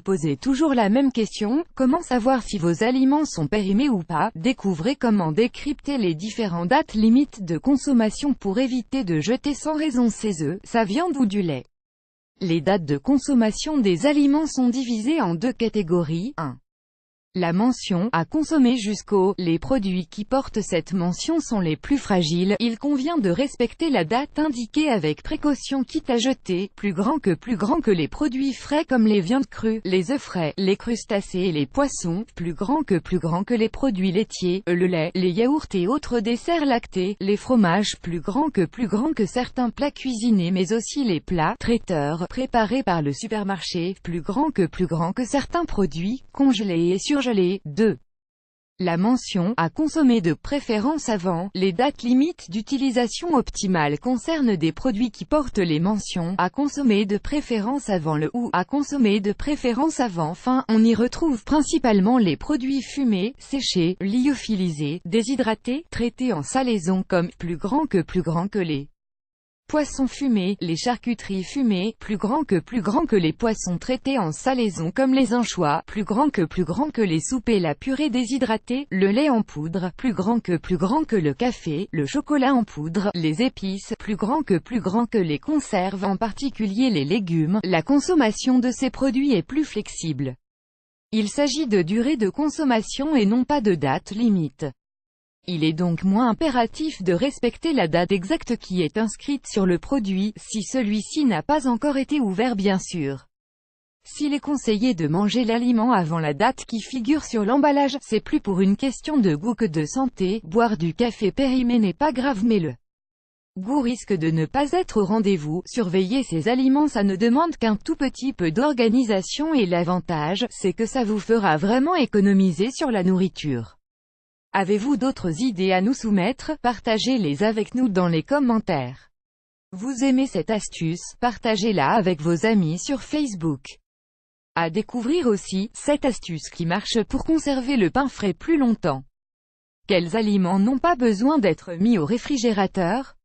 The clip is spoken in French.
posez toujours la même question, comment savoir si vos aliments sont périmés ou pas? Découvrez comment décrypter les différentes dates limites de consommation pour éviter de jeter sans raison ses œufs, sa viande ou du lait. Les dates de consommation des aliments sont divisées en deux catégories. 1. La mention « à consommer jusqu'au ». Les produits qui portent cette mention sont les plus fragiles, il convient de respecter la date indiquée avec précaution quitte à jeter. Plus grand que les produits frais comme les viandes crues, les œufs frais, les crustacés et les poissons. Plus grand que les produits laitiers, le lait, les yaourts et autres desserts lactés, les fromages. Plus grand que certains plats cuisinés mais aussi les plats traiteurs préparés par le supermarché. Plus grand que certains produits congelés et surgelés. 2. La mention « à consommer de préférence avant ». Les dates limites d'utilisation optimale concernent des produits qui portent les mentions « à consommer de préférence avant le » ou « à consommer de préférence avant fin ». On y retrouve principalement les produits fumés, séchés, lyophilisés, déshydratés, traités en salaison comme « plus grand que les poissons fumés, les charcuteries fumées, plus grand que les poissons traités en salaison comme les anchois, plus grand que les soupes et la purée déshydratée, le lait en poudre, plus grand que le café, le chocolat en poudre, les épices, plus grand que les conserves en particulier les légumes. La consommation de ces produits est plus flexible. Il s'agit de durée de consommation et non pas de date limite. Il est donc moins impératif de respecter la date exacte qui est inscrite sur le produit, si celui-ci n'a pas encore été ouvert bien sûr. S'il est conseillé de manger l'aliment avant la date qui figure sur l'emballage, c'est plus pour une question de goût que de santé. Boire du café périmé n'est pas grave mais le goût risque de ne pas être au rendez-vous. Surveiller ces aliments ça ne demande qu'un tout petit peu d'organisation et l'avantage, c'est que ça vous fera vraiment économiser sur la nourriture. Avez-vous d'autres idées à nous soumettre? Partagez-les avec nous dans les commentaires. Vous aimez cette astuce? Partagez-la avec vos amis sur Facebook. À découvrir aussi, cette astuce qui marche pour conserver le pain frais plus longtemps. Quels aliments n'ont pas besoin d'être mis au réfrigérateur?